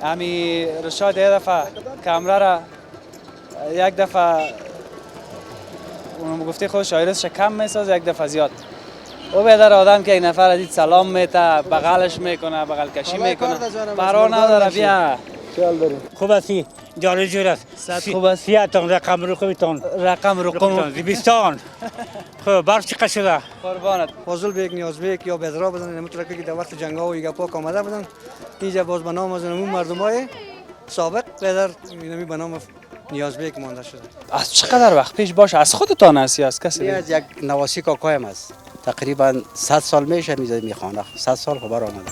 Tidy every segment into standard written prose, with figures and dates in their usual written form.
امی رشاد یه دفعه کامرا را یک دفعه اونم گفته خود شایرش کم میساز، یک دفعه زیاد. او بیادر آدم که این نفر دید سلام میته، بغلش میکنه، بغل کشی میکنه، پروا نداره. بیا خیال داریم. خوب هستی؟ جان جور است. صد خوب است. سیاتون رقم رو خوبتون. رقم رقم زیبستان. خب برف چقدر شده؟ قربانت. فاضل بیگ نیاز بیگ یا بدرا بزنن نمیتونه که در وقت جنگ ها و ایگا پاک آمده بودن اینجا باز به نام از اون مردم های سابق بدر اینمی به نام نیاز بیگ مانده شده. از چقدر وقت پیش باشه؟ از خودتان هست یا از کسی دیگه؟ از یک نواسی کاکایم است. تقریبا 100 سال میشه میخوانه. 100 سال خبر آمده.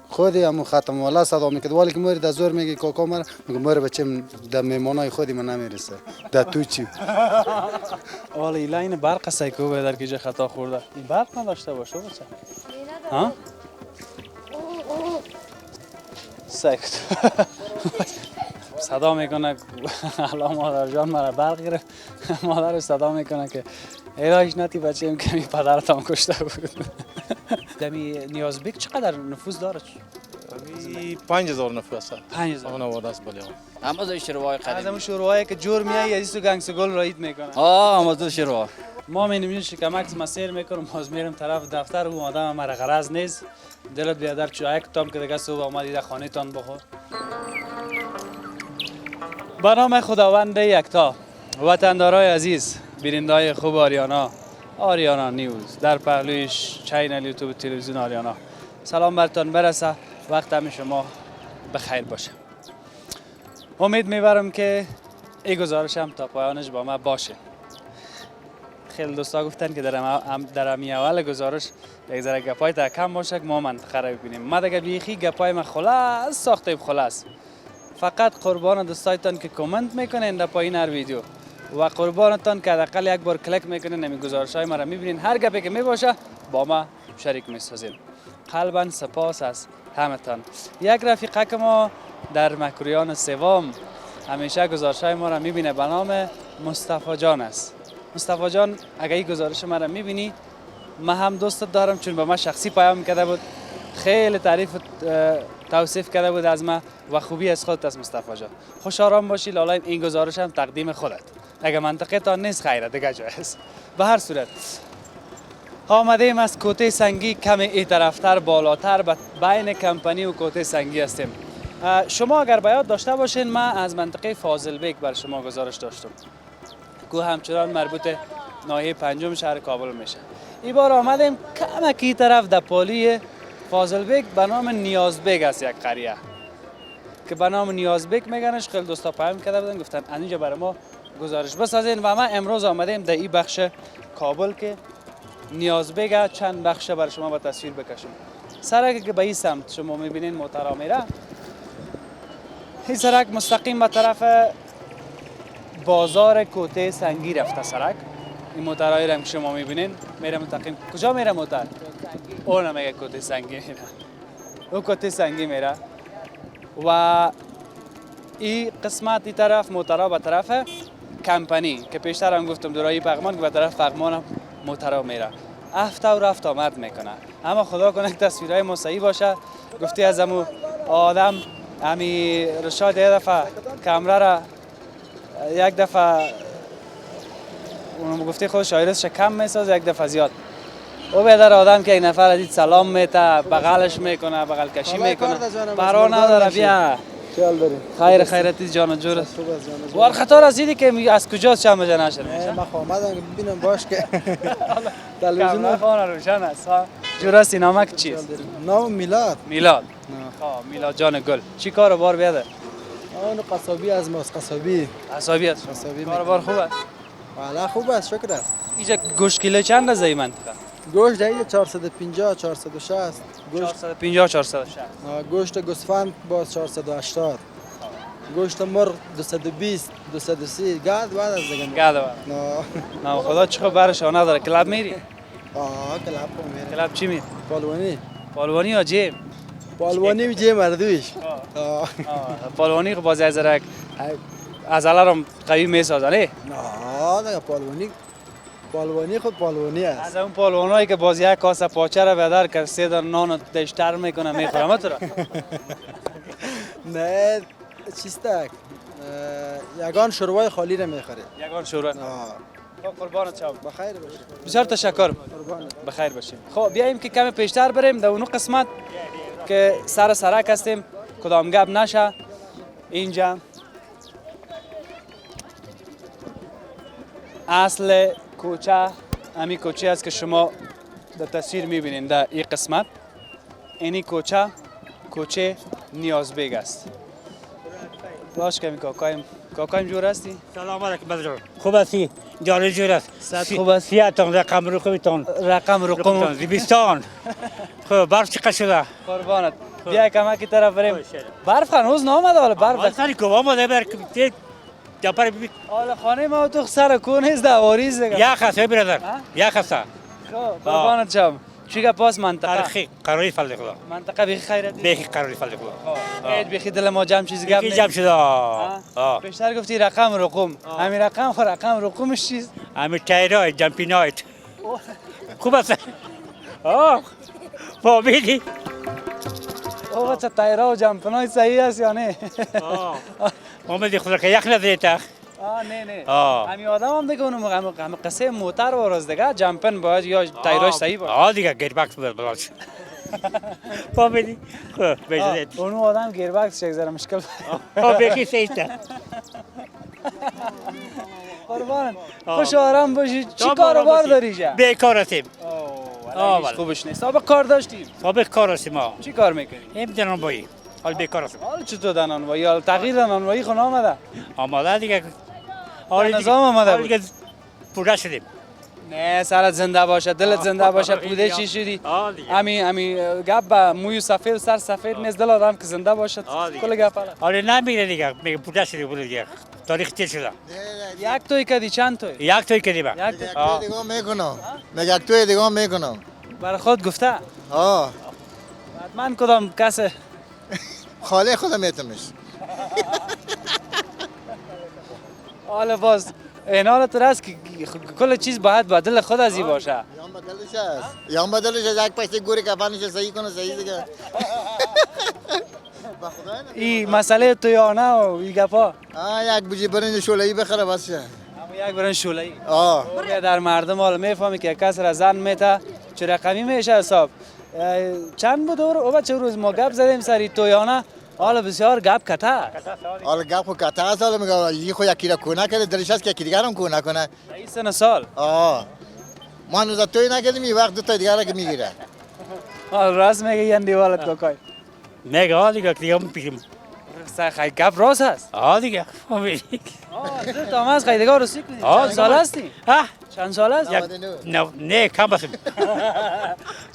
خودی همون ختم والا صدا میکرد ولی که مری در زور میگی کاکا مر میگه مر بچم در میمانای خودی من نمیرسه در تو چی والا این برق سایکو بدر که جه خطا خورده. این برق نداشته باشه بچه. ها؟ سایکو صدا میکنه الان مادر جان مرا برق گرفت. مادر صدا میکنه که ایراش نتی بچه ایم کمی پدرتان کشته بود. دمی نیازبیک چقدر نفوذ داره؟ 5000 نفر است. 5000 اون آواز است بله. اما از شروع قدیم. از همون شروعایی که جور میای از تو گنگ سگل رایت میکنه. اما از شروع. ما می‌بینیم شکمک مسیر میکنم باز میرم طرف دفتر و آدم مرا غرض نیست. دلت بیادر چای کتام که دیگه صبح آمدی در خانه تان بخور. به نام خداوند یکتا، وطندارای عزیز، بیننده‌های خوب آریانا نیوز در پهلویش چینل یوتیوب تلویزیون آریانا، سلام برتان برسه، وقت همه شما بخیر باشه. امید میبرم که این گزارشم تا پایانش با ما باشه. خیلی دوستا گفتن که در امی اول گزارش یک ذره گپای تا کم باشه که ما منطقه را ببینیم. ما دیگه بیخی گپای ما خلاص ساختیم خلاص. فقط قربان دوستایتان که کامنت میکنین در پایین هر ویدیو و قربانتان که حداقل یک بار کلیک میکنین نمی گزارش‌های ما را میبینین. هر گپی که میباشه با ما شریک میسازین. قلبا سپاس از همتان. یک رفیقه که ما در مکرویان سوم همیشه گزارش‌های ما را میبینه به نام مصطفی جان است. مصطفی جان اگه این گزارش ما را میبینی، من هم دوستت دارم چون به من شخصی پیام کرده بود، خیلی تعریف توصیف کرده بود از ما و خوبی از خودت است مصطفی جان. خوش آرام باشی. لالا این گزارش هم تقدیم خودت. اگه منطقه تا نیست خیره دیگه جای است. به هر صورت آمدیم از کوته سنگی کمی ای طرفتر بالاتر بین کمپانی و کوته سنگی هستیم. شما اگر بیاد داشته باشین من از منطقه فاضل بیگ بر شما گزارش داشتم که همچنان مربوط ناحیه پنجم شهر کابل میشه. این بار آمدیم کمکی طرف در پالی فاضل بیگ به نام نیاز بیگ است، یک قریه که به نام نیاز بیگ میگنش. خیلی دوستا پیام کرده بودن گفتن اینجا برای ما گزارش بسازین و ما امروز آمدیم در این بخش کابل که نیاز بیگ چند بخش برای شما با تصویر بکشیم. سرک که به این سمت شما میبینین محترم میره، این سرک مستقیم به طرف بازار کوته سنگی رفته. سرک این موترهایی را که شما میبینین میره مستقیم. کجا میره موتر؟ اون نمیگه کوته سنگی میره، او کوته سنگی میره و این قسمت این طرف موترها به طرف کمپانی که پیشتر هم گفتم دورایی پغمان که به طرف پغمان موترها میره. افت و رفت آمد میکنه. اما خدا کنه که تصویرهای ما صحیح باشه. گفتی از همون آدم امی رشاد یه دفعه کامرا را یک دفعه اونم گفته خود شایرش کم میساز، یک دفعه زیاد. او بیادر آدم که این نفر دید سلام میته، بغلش میکنه، بغل کشی میکنه، پروا نداره. بیا خیال داریم. خیر خیرتی جان جور. وار خطا رسیدی که از کجاست چند بجه نشد؟ من آمدم ببینم باش که تلویزیون فون روشن است. جور سینماک چیست؟ نام میلاد. میلاد. میلاد جان گل. چی کارو بار بیاده؟ اون قصابی از ماست. قصابی است. قصابی کار بار خوبه. والا خوب است شکر است. اینجا گوشت کیلو چند از این منطقه؟ گوشت دیگه 450 460 گوشت 450 460. گوشت گوسفند باز 480 گوشت مرغ 220 230 گاد بعد از دیگه گاده نه خدا چه خبرش نداره. کلاب میری؟ کلاب میری. کلاب چی میری؟ پالوانی یا جیم؟ پالوانی و جیم مردویش. پالوانی که بازی از عضله رو قوی میسازه نه؟ نه دیگه پالوانی پالوانی خود پالوانی است. از اون پالوانایی که باز یک کاسه پاچه رو بدر کرد 3 دانه نان دشتر میکنه میخورم تو را. نه چیستک یگان شروع خالی رو میخوره. یگان شورا. قربانت شم. بخیر باشه. بسیار تشکر. بخیر باشیم. خب بیایم که کمی پیشتر بریم در اون قسمت که سر سرک هستیم کدام گپ نشه. اینجا اصل کوچه همین کوچه است که شما در تصویر میبینید در این قسمت. اینی کوچه نیازبیگ است. باش کمی کاکایم جور هستی؟ سلام علیکم بدر. خوب هستی؟ جاری جور است. صد خوب است. سیاتون رقم رو خوبتون. رقم زمستان. خب برف چقدر شده؟ قربانت. بیا کمکی طرف بریم. برف هنوز نامده حالا برف. سری کوه آمده بر جپر بی. حالا خانه ما تو سر کو نیست دواریز دیگه. یا خسته برادر. یا خسته. قربانت شم. چیگه پاس منطقه. تاریخی قراری فلک خدا. منطقه بیخی خیرتی. بیخی قراری فلک خدا. اید بیخی دل ما جمع چیزی گپ بیخی جمع شده. بیشتر گفتی رقم. همین رقم خو رقمش چیست؟ همین تایرای جمپینایت. خوب است. فهمیدی؟ او بچه تایرا و جمپنای صحیح است یا نه؟ اومدی خدا که یک نزدیته. نه. همین آدم هم دیگه اونم قصه موتر و راز دیگه جمپن باید یا تایراش صحیح باید. دیگه گیربکس باید بلاش. فهمیدی؟ خب بجدید. اونو آدم گیربکس چه ذره مشکل. بیخی سیسته. قربان خوش آرام باشی. چی کاروبار داری جا؟ بیکار هستیم. خوبش نیست. سابق کار داشتیم؟ سابق کار هستیم ما. چی کار میکنی؟ این دنانوایی. حال بیکار هستیم. حال چطور دنانوایی؟ حال تغییر دنانوایی خون آمده؟ آماده دیگه. نظام آمده بود؟ دیگه پوره شدیم. نه سرت زنده باشه دلت زنده باشه پوده چی شدی؟ همین گپ با موی سفید سر سفید نیست دل آدم که زنده باشه کل گپ حالا. آره نمیره دیگه میگه پوره شدی بود دیگه. تاریخ تیر شده. یک توی کدی چند توی؟ یک توی کدی با. یک توی دیگه میکنم. یک توی دیگه میکنم. برای خود گفته؟ من کدام کسه؟ خاله خودم میتونش. حالا باز این حالت راست که کل چیز باید با دل خود ازی باشه. یا بدلش است. یک پیسه گوری کفانش صحیح کنه صحیح دیگه. این مسئله تویانه و این گپا. یک بوجی برنج شوله‌ای بخره بس شه. یک برنج شوله‌ای. در مردم حالا میفهمی که کس را زن میته چه رقمی میشه حساب. چند بود او بچه روز ما گپ زدیم سری تویانه حالا بسیار گپ کته. حالا گپ خو کته است حالا میگه یکی خو یکی را کنه کرده دلش است که یکی دیگر هم کنه کنه. این سن سال. ما هنوز توی نکردیم این وقت دو تا دیگر را که میگیره. حالا راست میگه یه دیوالت کاکای. میگه دیگه دیگه میپیشیم. خیلی گپ راست هست. دیگه. دو تا ماز خیلی رسی کنی. چند سال هستی؟ چند سال است؟ نه کم هستیم.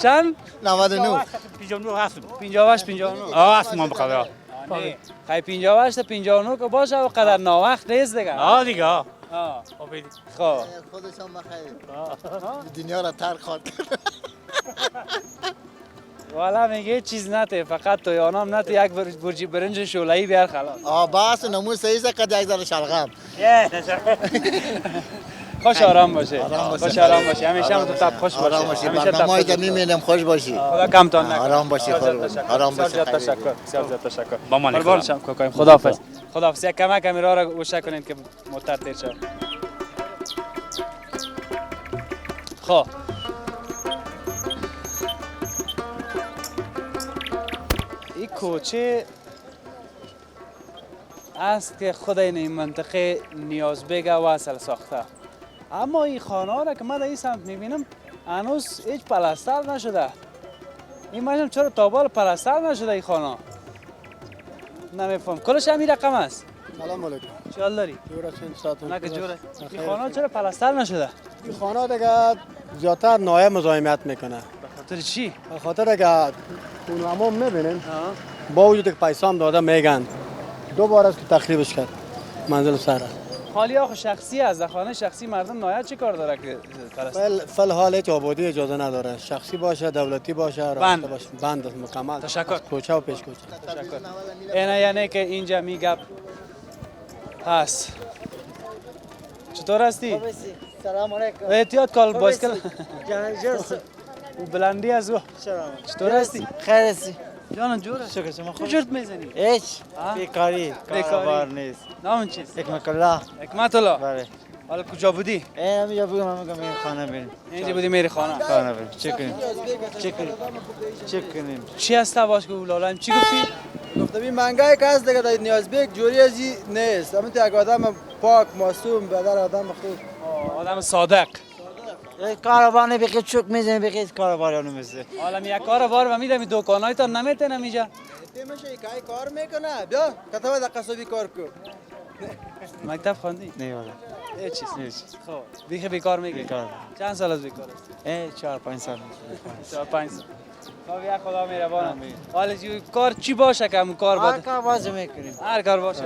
چند؟ 99. 59 هستیم. 58 59. هستیم هم بخدا. خیلی 58 تا 59 که باشه و قدر ناوقت نیست دیگه. دیگه. خب خودش هم بخیر. دنیا را ترک خواد کرد. والا میگه چیز نته فقط تویانام نته یک برجی برنج شوله‌ای بیار خلاص. بس نمون سعی است که یک ذره شلغم. خوش آرام باشه. خوش آرام باشه. همیشه هم تو تب خوش باشه. آرام باشی. برنامه‌ای که می‌بینم خوش باشی. خدا کمتان نکنه. آرام باشی. آرام باشی. تشکر. بسیار تشکر. با من قربان شم کوکایم. خداحافظ. خداحافظ. یک کمک کامیرا را گوشه کنید که موتر دیر شد. خب این کوچه است که خود این منطقه نیازبیگ وصل ساخته. اما این خانه ها را که من در این سمت میبینم هنوز هیچ پلستر نشده. این مجموع چرا تابال پلستر نشده این خانه؟ نمیفهم. کلش همین رقم است. سلام علیکم. چی حال داری؟ جور است ساعتون. نه که جوره. این خانه چرا پلستر نشده؟ این خانه دیگه زیادتر نایه مزاحمت میکنه. به خاطر چی؟ به خاطر که اون همون میبینین با وجود که پیسه هم داده میگن 2 بار است که تخریبش کرد منزل سره. خالی آخه شخصی است. در خانه شخصی مردم نایه چی کار داره که فل حال هیچ آبادی اجازه نداره. شخصی باشه دولتی باشه بند باشه بند است مکمل. تشکر. کوچه و پیش کوچه. تشکر. اینه یعنی که اینجا میگم هست. چطور هستی؟ سلام علیکم. احتیاط کال بایسکل جست. و بلندی از او چطور هستی؟ خیر هستی؟ جانم جوره شکر شما خوب. کجورت میزنی؟ هیچ. ها؟ بیکاری. کاروبار نیست. نام چیست؟ حکمت الله. حکمت الله بله. حالا کجا بودی؟ اینجا بگم من میگم این خانه بریم. اینجا بودی میری خانه خانه بریم. چه کنیم؟ چی هست باش گفت لالم چی گفتی؟ گفتم این منگای که هست دیگه در نیازبیک جوری ازی نیست. همین یک آدم پاک معصوم بدر آدم خوب. آدم صادق. کاروبار نه بگید چوک میزنه بگید کاروبار نمیزه. حالا می یک کار بار و میدم دکانای تا نمیتونم اینجا. میشه یک کار میکنه بیا کتاب در قصبی کار کو. مکتب خواندی؟ نه والا. هیچ چیز. هیچ. خب بیخ بیکار میگی؟ بیکار. چند سال از بیکار هستی؟ 4-5 سال. 4-5 سال. خب یا خدا مهربان. حالا کار چی باشه که همون کار هر باشه؟ کار باز میکنیم. هر کار باشه.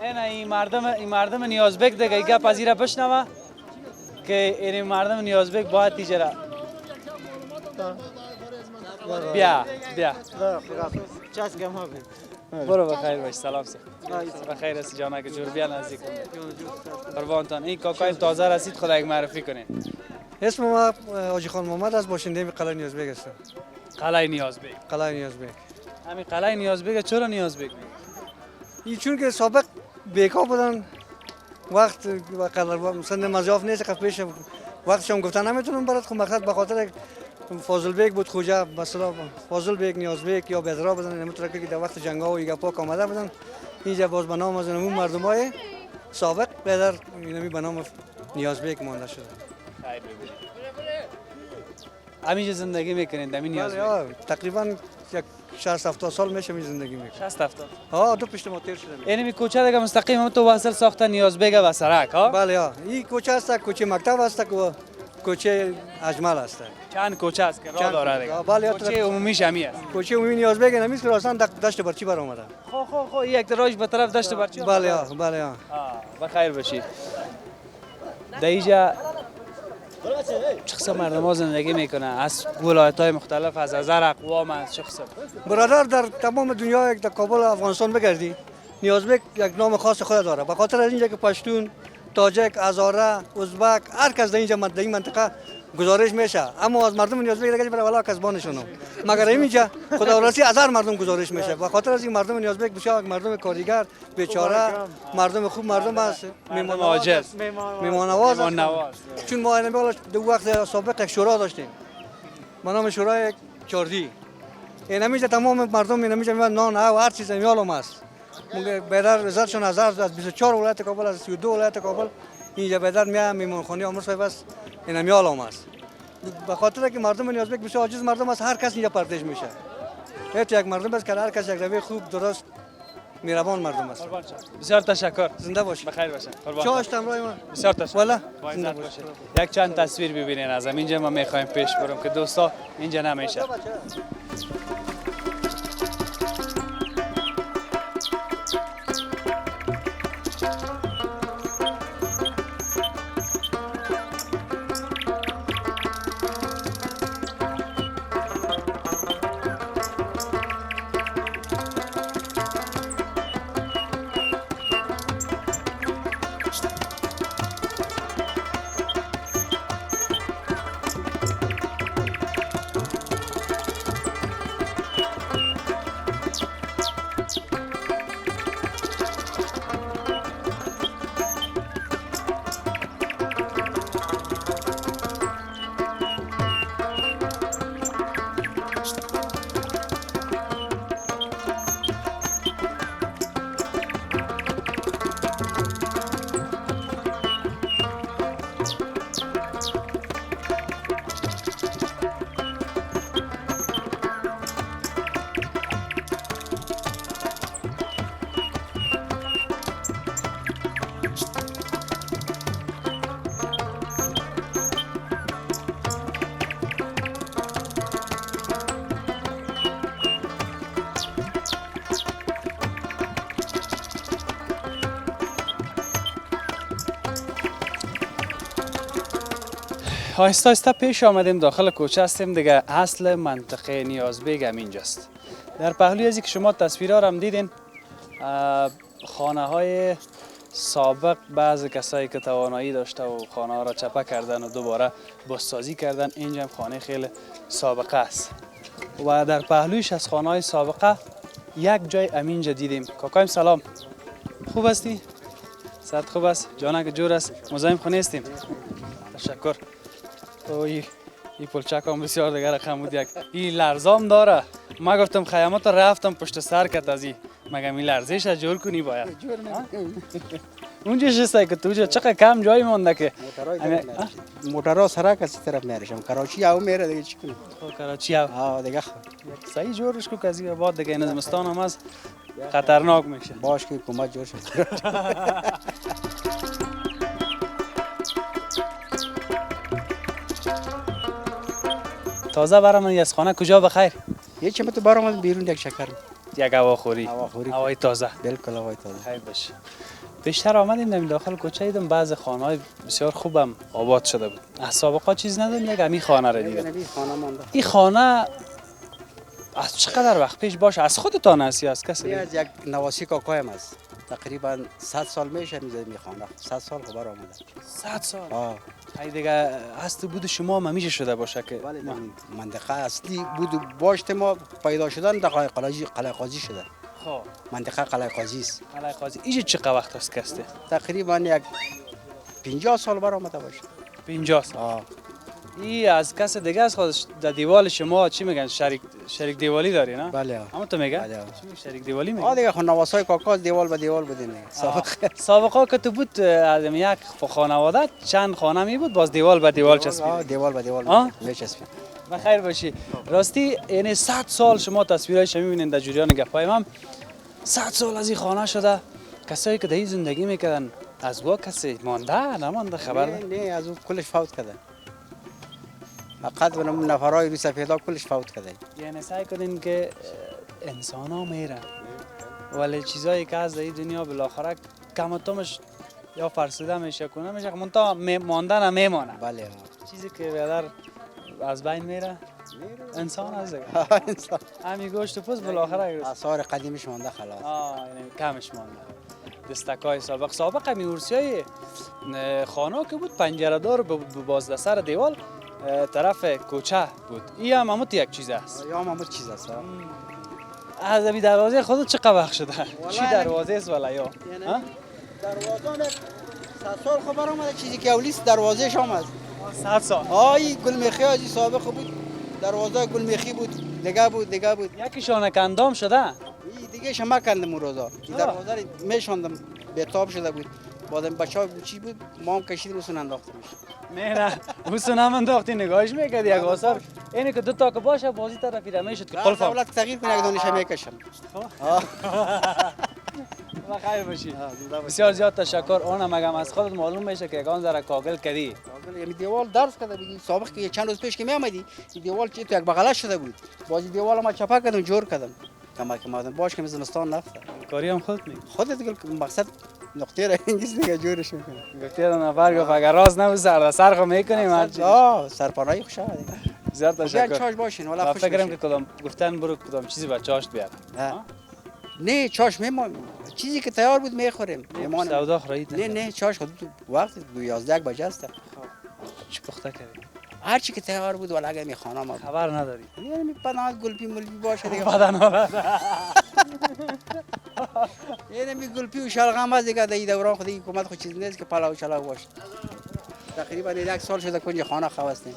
این مردم نیازبک دیگه ایگه پذیره بشنوه که این مردم نیازبک باید تیجره بیا چسکم ها برو بخیر باش سلام سه بخیر هستی جانه که جور بیا نزدیک قربانتان این کاکای تازه رسید خدا یک معرفی کنین. اسم ما حاجی خان محمد از باشنده قلعه نیازبیک هستم. قلعه نیازبک. قلعه نیازبیک. همین قلعه نیازبک چرا نیازبک؟ این چون که سابق بیکار بودن وقت و قدر مثلا مضیاف نیست که پیش وقتشون گفتن نمیتونم برات خب مقصد به خاطر فاضل بیگ بود خوجا مثلا فاضل بیگ نیازبیک یا بدرا بودن نمیتونه که در وقت جنگ ها و ایگا پاک آمده بودن اینجا باز به نام از اون مردمای سابق بدر اینمی به نام نیازبیک مانده شده. خیر ببینید همینجا زندگی میکنین همین نیازبک؟ تقریبا یک 60-70 سال میشه می زندگی میکنم. 60-70 ها دو پشت ما تیر شده. یعنی کوچه دیگه مستقیم هم تو وصل ساخته نیازبک و سرک ها؟ بله ها این کوچه است کوچه مکتب است و کوچه اجمل است. چند کوچه است که راه داره دیگه؟ بله کوچه عمومیش همی است. کوچه عمومی نیازبک نمیست که راستن دشت برچی بر اومده. خو یک دراج به طرف دشت برچی. بله ها بله ها. بخیر باشی. در اینجا چه قسم مردم ها زندگی میکنه از ولایت های مختلف از هر اقوام از چه قسم؟ برادر در تمام دنیا در کابل افغانستان بگردی نیازبک یک نام خاص خود داره به خاطر از اینجا که پشتون تاجک هزاره ازبک هر کس در اینجا در این منطقه گزارش میشه اما از مردم نیازبک دیگه برای والا کسبانشون مگر اینجا خداوندی از هر مردم گزارش میشه به خاطر از این مردم نیازبک بسیار مردم کاریگر بیچاره مردم خوب مردم است مهمان عاجز مهمان نواز چون ما این بالا دو وقت سابق یک شورا داشتیم به نام شورای چاردی این همیشه تمام مردم این همیشه نان و هر چیز میالم است بدر رزرشون از 24 ولایت کابل از 32 ولایت کابل اینجا بدر میام میمونخانه عمر صاحب است این میالم است به خاطر که مردم نیازبک بسیار عاجز مردم است هر کس اینجا پرداش میشه یک مردم است که هر کس یک روی خوب درست مهربان مردم است. بسیار تشکر. زنده باشید. بخیر باشید. چاش همراه ما. بسیار تشکر. والا زنده باشید. یک چند تصویر ببینین از اینجا ما میخوایم پیش برم که دوستا اینجا نمیشه. آهسته آهسته پیش آمدیم داخل کوچه هستیم دیگه. اصل منطقه نیازبیگ هم اینجاست. در پهلوی ازی که شما تصویرها هم دیدین خانه های سابق بعض کسایی که توانایی داشته و خانه ها را چپه کردن و دوباره بازسازی کردن، اینجا هم خانه خیلی سابقه است و در پهلویش از خانه های سابقه یک جای امینجا دیدیم. کاکایم سلام، خوب هستی؟ صحت خوب است؟ جانک جور است؟ مزاحم خو نیستیم؟ تشکر. اوی این پلچک هم بسیار دیگر رقم بود. این لرزام داره. ما گفتم خیامات رفتم پشت سر کت از این مگه می لرزش از جور کنی باید اونجا شسته که تو چقدر کم جایی مونده که موترها سرک از طرف میارشم کراچی او میره دیگه چی کنیم کراچی او ها دیگه صحیح جورش کو کزی بعد دیگه این زمستان هم از خطرناک میشه. باش که حکومت جور شد. تازه برام از خانه کجا بخیر؟ یه چه تو برام بیرون یک شکر یک هواخوری. هوای تازه. بالکل هوای تازه. خیر باشه. بیشتر آمدیم در داخل کوچه دیدم بعض خانه‌های بسیار خوبم آباد شده بود. از سابقا چیز نداریم، یک همین خانه را دیدم. این خانه از چقدر وقت پیش باشه؟ از خودتان است یا از کسی؟ از یک نواسی کاکایم است. تقریبا 100 سال میشه می خانه. 100 سال خبر آمده. 100 سال. آه. ای دیگه هست بود شما هم میشه شده باشه که ولی منطقه اصلی بود باشت ما پیدا شدن در قلعه قاضی شده. خب منطقه قلعه قاضی است. قلعه قاضی اینجا چقدر وقت است کسته؟ تقریبا یک 50 سال برآمده باشه. 50 سال. این از کس دیگه از خودش در دیوال شما چی میگن شریک دیوالی داری نه؟ بله. اما تو میگه؟ بله. شریک دیوالی میگه؟ دیگه خود نواسای کاکا دیوال به دیوال بودیم. سابقا که تو بود از یک خانواده چند خانه می بود باز دیوال به دیوال چسبید. دیوال به دیوال میچسبید. بخیر باشی. راستی یعنی 100 سال شما تصویرایش میبینین در جریان گپای من 100 سال از این خانه شده. کسایی که در این زندگی میکردن از وا کسی مانده نمانده خبر نه از اون کلش فوت کردن. فقط اون نفرای روی سفیدا کلش فوت کردن. یعنی سعی کنین که انسان ها میرن ولی چیزایی که از این دنیا بالاخره کمتمش یا فرسوده میشه کنه میشه منتها ماندن هم میمانه. بله. چیزی که بیادر از بین میره انسان از دیگه. انسان. همین گوشت و پوست بالاخره آثار قدیمش مانده خلاص. یعنی کمش مانده. دستکای سابق همین ارسیای خانه که بود پنجره دار به بازده سر دیوال طرف کوچه بود. این هم همون یک چیز است. یا همون چیز است. از این دروازه خودت چقدر وقت شده؟ چی دروازه است ولی یا؟ دروازه 100 سال خبر آمده چیزی که اولیس دروازه شام است. 100 سال. این گلمیخی از سابق بود. دروازه گلمیخی بود. دیگه بود. یکیشان کندام شده. دیگه شما کندم اون روزا. این دروازه میشوندم بهتاب شده بود. بعدم بچه‌ها چی بود ما هم کشیدیم وسون انداختیمش. نه وسون هم انداختی نگاهش میکردی یک آثار اینه که دو تا که باشه بازی طرفی را میشد که قلفم دولت تغییر کنه یک دانش میکشم. بخیر باشی. بسیار زیاد تشکر. اونم مگم از خودت معلوم میشه که یگان ذره کاغل کردی. یعنی دیوال درس کرده بودی سابق که چند روز پیش که میآمدی این دیوال چی تو یک بغلش شده بود. بازی دیوال ما چپا کردم جور کردم. کمک مادم باش که زمستان نفته. کاری هم خودت میکنی. خودت دیگه مقصد نقطه را انگلیس دیگه جورش میکنه. گفتی نفر گفت اگر راز نبود سر خو میکنیم. سرپناهی خوشا. زیاد تشکر. چاش باشین والا خوش. فکرم که کدام گفتن برو کدام چیزی بچه‌اش بیار. نه چاش میمون چیزی که تیار بود میخوریم. میمان سودا خورید. نه چاش خود وقت 11 بجه است. چی پخته کردی؟ هر چی که تیار بود ولی اگه میخوانم خبر نداری. یعنی بدن گلپی ملپی باشه دیگه. بدن یعنی می گلپی و شلغم از دیگه در دوران خودی حکومت خود چیز نیست که پلاو شلغم باشه. تقریبا یک سال شده کنج خانه خواستیم.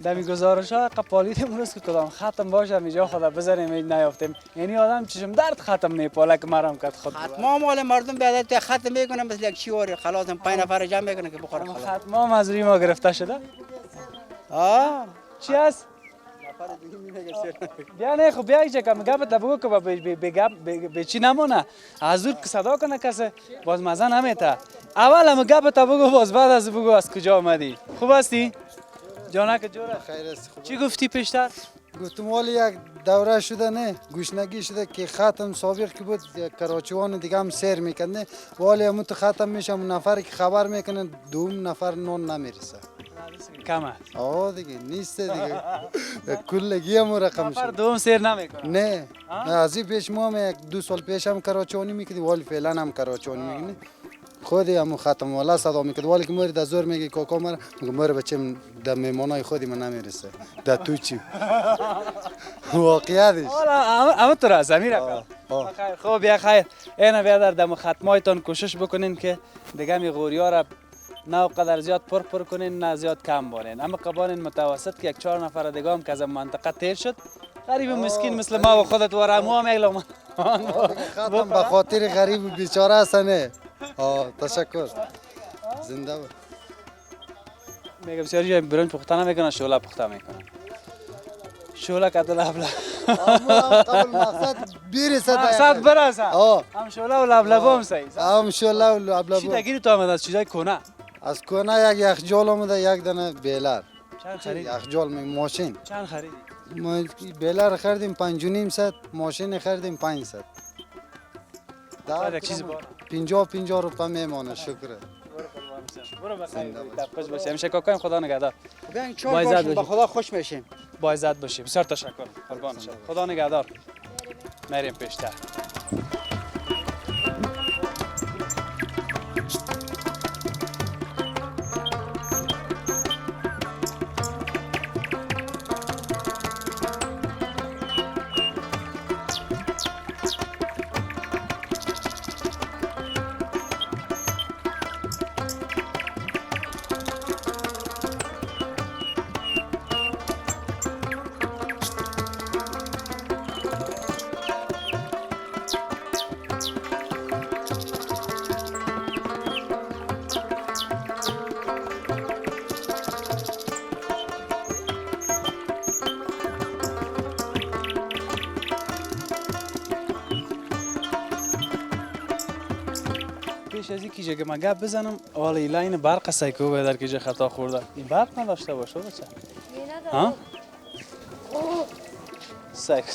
دمی گزارش‌ها قپالیت امروز که کدام ختم باشه میجا خدا بزنیم نیافتیم. یعنی آدم چشم درد ختم میپاله که مرام کرد خود. ختم مال مردم به عادت ختم میکنن مثل یک چیواری خلاص 5 نفر جمع میکنن که بخوره خلاص. ختم از روی ما گرفته شده. چی است؟ بیا نه خب بیا چه کم گپ بگو که به چی نمونه از دور صدا کنه کسی باز مزه نمیته. اول هم گپ بگو باز بعد از بگو از کجا آمدی. خوب هستی؟ جانک جوره خیر است. چی گفتی پیشتر؟ گفتم والی یک دوره شده نه گوشنگی شده که ختم سابق که بود کراچیوان دیگه هم سیر میکنه والی همون تو ختم میشه اون نفری که خبر میکنه دوم نفر نون نمیرسه کمه. دیگه نیست دیگه کلگی هم رقم شد. نفر دوم سیر نمیکنه. نه از این پیش ما هم 2 سال پیش هم کراچیانی میکردیم ولی فعلا هم کراچیانی میکنیم خودی همون ختم والا صدا میکرد ولی که مری در زور میگی کاکا مر میگه مر بچم در میمانای خودی من نمیرسه در تو چی واقعیتش اما تو را زمین را خیر خوب یا خیر اینا بیادر دم ختمایتان کوشش بکنین که دیگه می غوریا را نه قدر زیاد پر کنین نه زیاد کم بانین اما قبانین متوسط که یک 4 نفر دیگه هم که از منطقه تیر شد غریب مسکین مثل ما و خودت و رمو هم یک لغمه ختم به خاطر غریب بیچاره هستنه تشکر زنده بود میگم سیاری برنج پخته نمیکنه شوله پخته میکنه شوله که لبلب قبل مقصد برسه مقصد برسه هم شوله و لبلب هم سعی هم شوله و لبلب چی دگیری تو آمد از چیزای کنه از کنه یک یخجال آمده یک دانه بیلر چند خریدی؟ یخجال ماشین چند خریدی؟ ما بیلر خریدیم 5.5 ماشین خریدیم 500 باید یک چیزی بار 50 روپیه میمانه شکره برو بخیر خوش باشی همیشه کاکایم خدا نگهدار بیاین چای باشیم به خدا خوش میشیم با عزت باشی بسیار تشکر قربان شم خدا نگهدار مریم پیشتر پیش از اینکه که من گپ بزنم حالا این لاین برق سایکو به در که خطا خورده این برق نداشته باشه بچه ها سایکو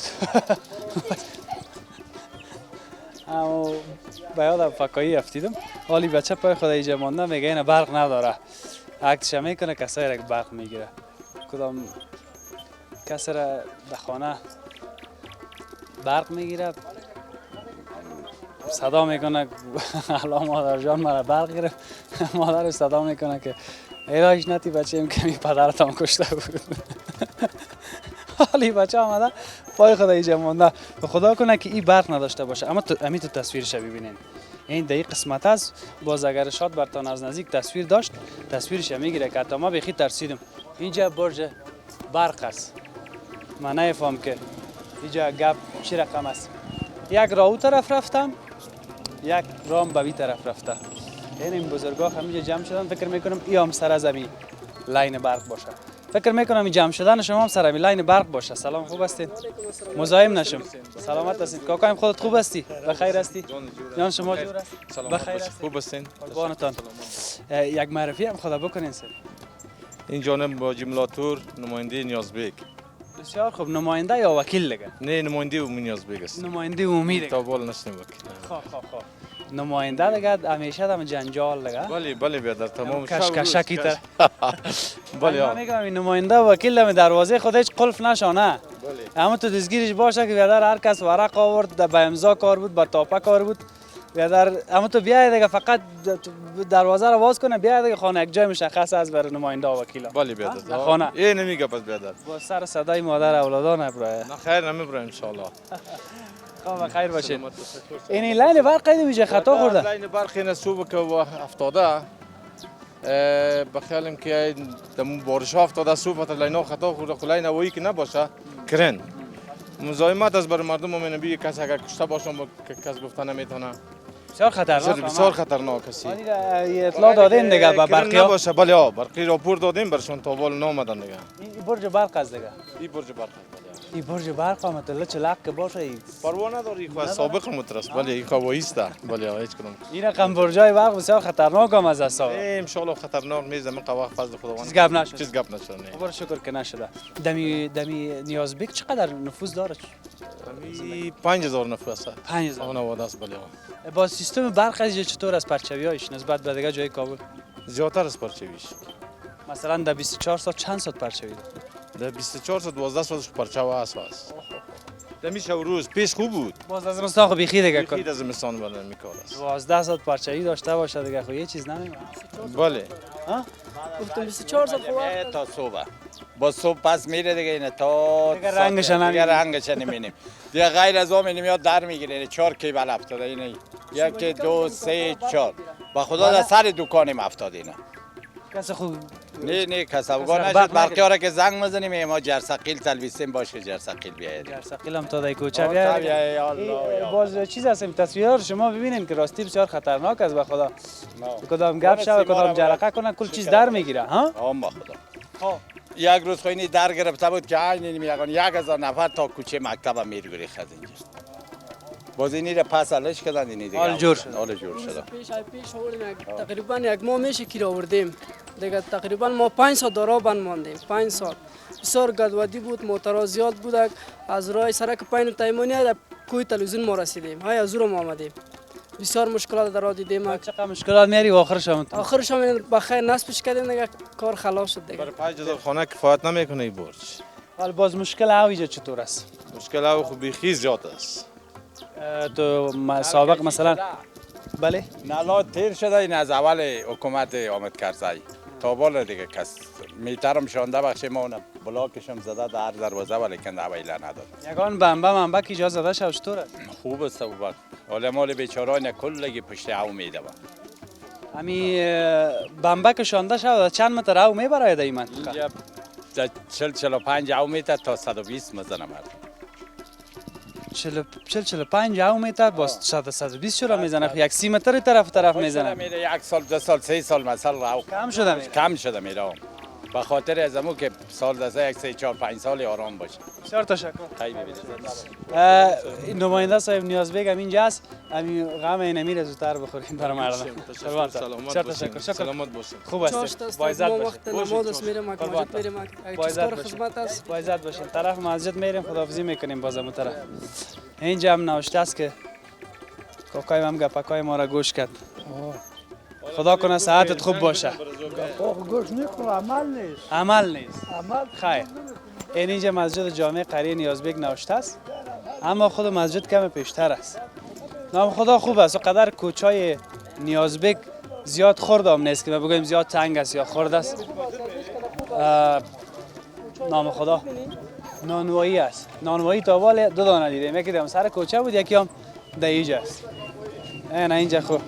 اما بیادم فکایی افتیدم حالی بچه پای خدا ایجا مانده میگه این برق نداره عکسش میکنه کسایی را برق میگیره کدام کسی را در خانه برق میگیره صدا میکنه الان مادر جان مرا برق گرفت مادرش صدا میکنه که ایراش نتی بچه ایم کمی پدرتان کشته بود حالی بچه آمده پای خدا ایجا مانده خدا کنه که این برق نداشته باشه اما امی تو تصویرش ببینین این دقیق قسمت است باز اگر شاد برتان از نزدیک تصویر داشت تصویرش میگیره که حتی ما بخی ترسیدم اینجا برج برق است من نفهم که اینجا گپ چی رقم است یک راو طرف رفتم یک رام به طرف رفته این بزرگا همینجا جمع شدن فکر میکنم ای هم سر از امی لاین برق باشه فکر میکنم این جمع شدن شما هم سر امی لاین برق باشه سلام خوب هستین مزاحم نشم سلامت هستین کاکایم خودت خوب هستی بخیر هستی جان شما جور است بخیر هستی خوب هستین قربانتان یک معرفی هم خدا بکنین سر این جانب با جملاتور نماینده نیازبیک بسیار خوب نماینده یا وکیل دیگه نه نماینده و نیازبیک است نماینده امید تا بال نشنیم وکیل خوب نماینده دیگه همیشه دم جنجال دیگه بله بیادر تمام کشکشکی تر بله من میگم این نماینده وکیل دم دروازه خودش قلف نشانه اما تو دستگیرش باشه که بیادر هر کس ورق آورد به امضا کار بود به تاپه کار بود بیادر اما تو بیای دیگه فقط دروازه رو باز کنه بیای دیگه خانه یک جای مشخص از برای نماینده و وکیلا بله بیادر خانه این نمیگه پس بیادر با سر صدای مادر اولادان نبره نه خیر نمیبره ان شاء الله خب خیر باشین این لاین برق قید میشه خطا خورده لاین برق این صبح که افتاده بخیالم که دم بارش افتاده صبح تا لاین خطا خورده خلای نوایی که نباشه کرن مزاحمت از بر مردم مؤمن بی کس اگر کشته باشه کس گفته نمیتونه بسیار خطرناک بسیار خطرناک است اطلاع دادین دیگه به برقی ها باشه بله ها برقی راپور دادیم برشون تا بال نامدن دیگه این برج برق است دیگه این برج برق این برج برق هم مثلا چلاق که باشه پروا نداری خو سابق مترس بله این خوایست بله هیچ کدوم این رقم برجای برق بسیار خطرناک هم از است ان شاء الله خطرناک نیست من قوا فضل خداوند چیز گپ نشد چیز گپ نشد خدا شکر که نشده دمی نیازبیک چقدر نفوذ داره 5000 نفر است 5000 اون آواده است بله با سیستم برق از چطور از پرچویایش نسبت به دیگه جای کابل زیادتر از پرچویش مثلا در 24 ساعت چند ساعت پرچوی در 24 ساعت 12 ساعت پرچاو است دمیش روز پیش خوب بود. باز از زمستان خو بیخی دیگه کن. خیلی از زمستان بالا میکار است. 12 ساعت پرچه‌ای داشته باشه دیگه خو یه چیز نمیمونه. بله. گفتم 24 سال خوب تا صبح با صبح پس میره دیگه اینه تا دیگه رنگش نمی‌بینیم. دیگه رنگش نمی‌بینیم. دیگه غیر از اون میاد در میگیره 4 کیبل افتاده اینه 1 2 3 4 با خدا در سر دکانم افتاده اینه. کس خو نه کسبگار کس نشد ربط بلکه آره که زنگ میزنیم ما جرثقیل تلویزیون باشه جرثقیل بیاید. در سقیلم تا دای کوچه یا بیا. الله باز چیز هستیم تصویر رو شما ببینین که راستی بسیار خطرناک است به خدا. کدام گپ شوه کدام جرقه کنه کل چیز در میگیره ها. آم با خدا. یک روز خوینی در گرفته بود که عین میگن 1000 نفر تا کوچه مکتب میرگری خز اینجا. باز اینی را پس علش کردن اینی دیگه. حال جور شد. حال جور شد. پیش آوردیم تقریبا یک ماه میشه که آوردیم دیگه تقریبا ما 5 سال دارا بند ماندیم 5 سال بسیار گدودی بود معترضیات بود از راه سرک پایین تایمانی در کوی تلویزیون ما رسیدیم های از ما آمدیم بسیار مشکلات در راه دیدیم چقدر مشکلات میاری و آخرش هم آخرش هم بخیر نصبش کردیم دیگه کار خلاص شد دیگه برای 5000 خانه کفایت نمیکنه این برج. حال باز مشکل اویجا چطور است؟ مشکل او خوب بیخی زیاد است. تو سابق مثلا بله نلا تیر شده این از اول حکومت آمد کرزی تا بالا دیگه کس میترم شانده بخشه ما اونم بلاکشم زده در دروازه ولی کنده اویله نداد. یگان بمبه که جا زده شو چطور است؟ خوب است او وقت حالا مال بیچاران کلگی پشت او میده با. امی بمبه که شانده شد چند متر او میبره در این منطقه؟ اینجا 40-45 او میتر تا 120 مزنه مرد. 45 او میتر با 120 چرا میزنه؟ یک 30 متر طرف میزنه. میره 1 سال 2 سال 3 سال مثلا او کم شده میره. کم شده میره. به خاطر از امو که سال دسته 1 3 4 5 سال آرام باشه. بسیار تشکر. خیلی ببینید. نماینده صاحب نیازبگ هم اینجا است. امی غم این امیر زودتر بخوریم برای مردم. سلامت باشین. سلامت باشین. خوب است. با عزت وقت نماز میریم مسجد میریم کار خدمت است با عزت باشین. طرف مسجد میریم خداحافظی میکنیم بازم طرف. اینجا هم نوشته است که کاکای هم گپکای ما را گوش کرد. خدا کنه ساعتت خوب باشه. گوش میکنم عمل نیست. خیر. این اینجا مسجد جامع قریه نیازبگ نوشته است. اما خود مسجد کم پیشتر است. نام خدا خوب است و قدر کوچای نیازبگ زیاد خرد هم نیست که ما بگوییم زیاد تنگ است یا خرد است. نام خدا نانوایی است. نانوایی تا وال 2 دانه دیدیم. یکی هم سر کوچه بود یکی هم در اینجا است. نه اینجا خوب.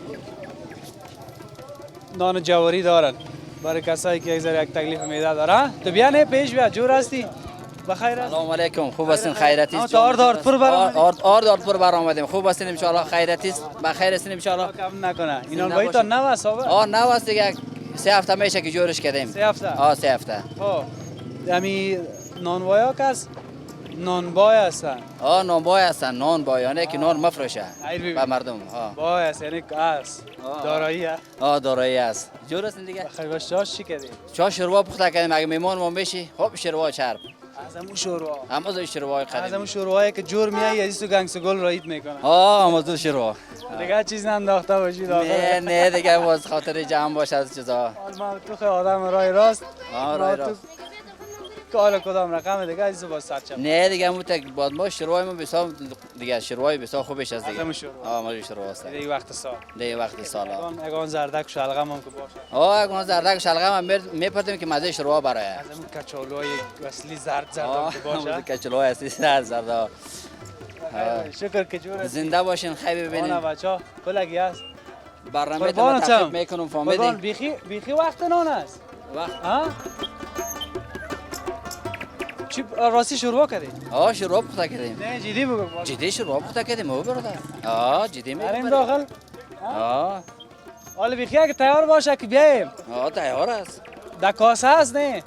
نان جواری دارن برای کسایی که یک تکلیف معده داره. تو بیا نه پیش بیا جور هستی. بخیر است. سلام علیکم خوب هستین خیرتی است. آرد پر برآمدیم خوب هستین ان شاء الله خیرتی است بخیر هستین ان شاء الله. کم نکنه. این نانوایی تا نو است نو است دیگه 3 هفته میشه که جورش کردیم. 3 هفته 3 هفته. خب امی نانوایا کس نانبای هستن. نانبای هستن نانبای یعنی که نان مفروشه به مردم. بای است یعنی است. دارایی است. دارایی است. جور هستین دیگه. بخیر باش چاش چی کردی؟ چا شوروا پخته کردیم اگه میمان ما بشی خب شوروا چرب. از همون شوروا. از شوروا قدیم. از همون شوروایی که جور میای از تو گنگس گل رایت میکنه. از شوروا. دیگه چیز ننداخته باشی داخل. نه دیگه باز خاطر جمع باشه از چیزا. ما تو آدم رای راست. رای راست. کار کدام رقم دیگه از با سرچم. نه دیگه بعد ما شروع ما بسام دیگه شروعی بسام خوبش از دیگه. ما شروع است. دیگه وقت سال. دیگه وقت سال. اگه زردک شلغم هم که باشه. اگه زردک شلغم هم میپرتیم که مزه شروع برای. از اون کچالوی اصلی زرد که باشه. کچالوی اصلی زرد. شکر که جور زنده باشین خیلی ببینید. انا بچا کلگی است. برنامه تحقیق میکنم فهمیدین. بیخی وقت نان است. وقت. چی راستی شروع کردی؟ شروع پخته کردیم. نه جدی بگو. جدی شروع پخته کردیم او برادر. جدی میریم داخل. حالا بیخی اگه تیار باشه که بیایم. تیار است. در کاسه است نه؟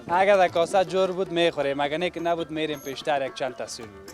اگه در کاسه جور بود میخوریم اگه نه که نبود میریم پیشتر یک چند تصویر ببینیم.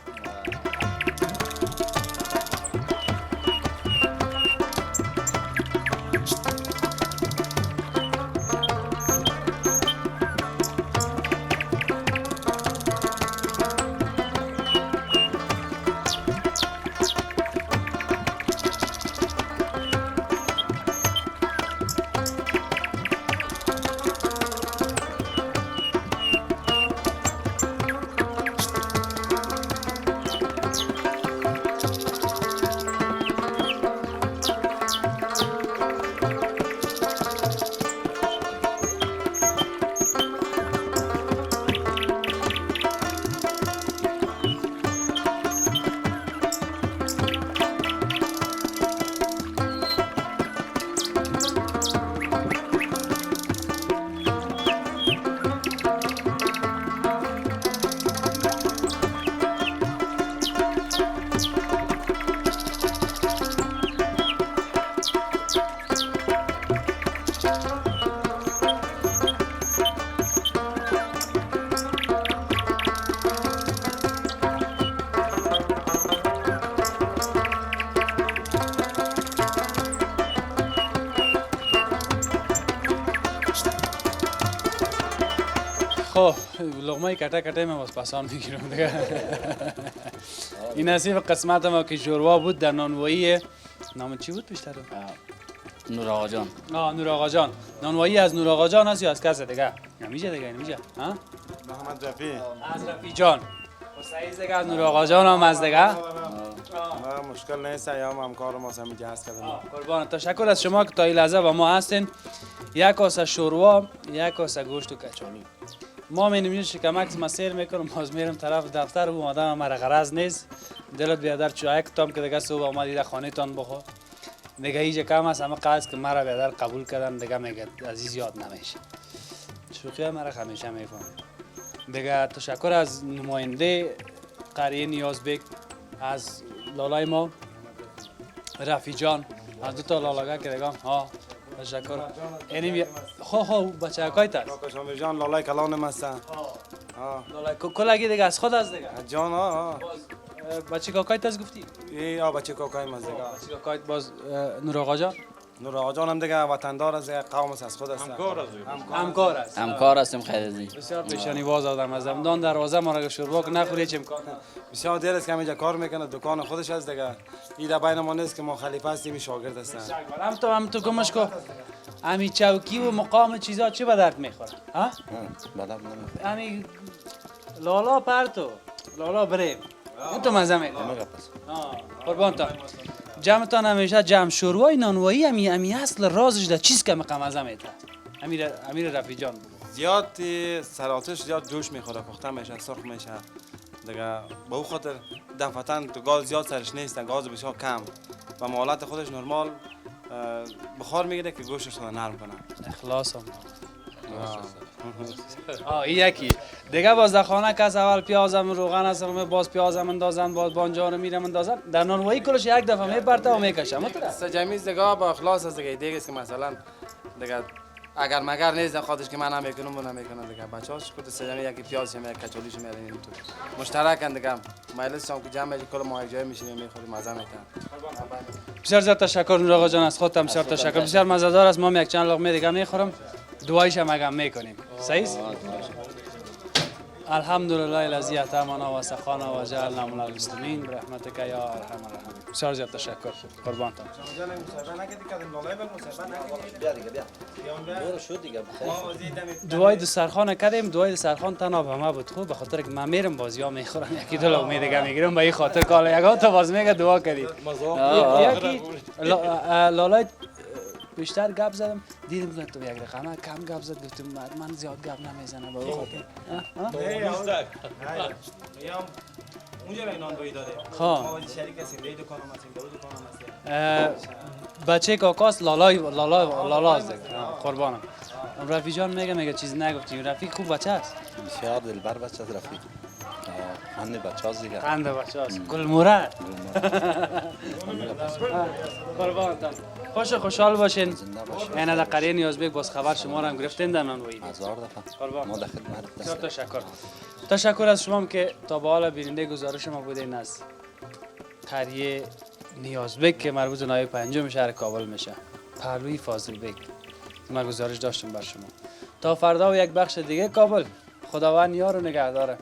خب لغمه کته کته من باز پسان میگیرم دیگه. این نصیب قسمت ما که شوروا بود در نانوایی نام چی بود بیشتر؟ نور آقا جان. نور آقا جان. نانوایی از نور آقا جان هست یا از کس دیگه؟ نمیشه دیگه نمیشه. ها؟ محمد رفی. از رفی جان. سعید دیگه از نور آقا جان هم از دیگه؟ ما مشکل نیست یا همکار ما همینجا هست کردیم. قربان تشکر از شما که تا این لحظه با ما هستین. یک کاسه شوروا، یک کاسه گوشت و کچالو. ما می‌نیم شکمک ما سیر میکنم باز میرم طرف دفتر و آدم مرا غرض نیست. دلت بیادر چای کتام که دیگه صبح آمدی در خانه تان بخو. دیگه هیچ کم است اما قصد که مرا بیادر قبول کردن دیگه میگه عزیز یاد نمیشه. شوخی مرا همیشه میفهم. دیگه تشکر از نماینده قریه نیازبک از لالای ما رفی جان از دو تا لالاگا که دیگه ها تشکر. اینیم خو بچه کای تاست. کاشان جان لالای کلان هستن. لالای کلاگی دیگه از خود از دیگه. جان بچه کاکای تاست گفتی؟ بچه کاکای مز دیگه. بچه کاکای باز نور آقا جان. نور آقا جان هم دیگه وطندار از قوم از خود است. همکار است. همکار هستیم خیلی. بسیار پیشانی باز آدم از زمدان دروازه ما را شوروا که نخوری چه امکان. بسیار دیر است که اینجا کار میکنه دکان خودش است دیگه. ایده بین ما نیست که ما خلیفه هستیم شاگرد هستن. هم تو گمش کو. امی چوکی و مقام چیزا چه به درد میخوره؟ ها؟ بدم نمیخوره. امی لالا پرتو لالا بریم. اون تو مزه میکنه. قربان تا. جمعتان همیشه جمع شوروای نانوایی امی اصل رازش در چیز که مزه میده. امیر رفی جان. زیاد سراتش زیاد جوش میخوره پخته میشه سرخ میشه دیگه به او خاطر دفعتاً تو گاز زیاد سرش نیست گاز بسیار کم و مالت خودش نرمال بخار میگیره که گوشتش رو نرم کنه. اخلاص هم این یکی دیگه باز در خانه کس اول پیازم روغن اصلا باز پیازم اندازن باز بانجا رو میرم اندازن در نانوایی کلش یک دفعه میپرته و میکشه سجمیز دیگه با اخلاص است دیگه است که مثلا دیگه اگر مگر نیست خودش که من نمیکنم و نمیکنم دیگه بچه‌هاش خود سجمی یکی پیاز شما یک کچولی شما این تو مشترکن دیگه مجلس هم که جمع کل ما یک جای میشینیم میخوریم مزه میکنیم. بسیار زیاد تشکر نور آقا جان از خودت بسیار تشکر بسیار مزه‌دار است ما یک چند لقمه دیگه میخورم دعایش هم اگه میکنیم صحیح است. الحمدلله الذی اتمنا و سخانا و جعلنا من المسلمین برحمتک یا ارحم الراحمین. بسیار زیاد تشکر قربانتان. دعای دسترخوان کردیم دعای دسترخوان تنها به ما بود خوب به خاطر که من میرم بازی‌ها میخورم یکی دو لقمه دیگه میگیرم به این خاطر کالا یکا تا باز میگه دعا کردی یکی لالای بیشتر گپ زدم دیدم تو یک رقمه کم گپ زد گفتم من زیاد گپ نمیزنم به خاطر اونجا نان دوی داره. ها شریک هستیم دو دکان هستیم بچه کاکاست لالا است قربانم. رفیق جان میگه چیز نگفتی رفیق خوب بچه است. بسیار دلبر بچه است رفیق. خنده بچه هست دیگه. خنده بچه هست. گل مرد. قربانتان. خوشحال باشین. این در قریه نیازبک باز خبر شما را هم گرفتین در نانوایی. هزار دفعه. قربان. ما در خدمت هستیم. تشکر. تشکر از شما که تا به حال بیننده گزارش ما بودین از قریه نیازبک که مربوط نایب پنجم شهر کابل میشه. پهلوی فاضل بک. ما گزارش داشتیم بر شما. تا فردا و یک بخش دیگه کابل. خداوند یار و نگهداره.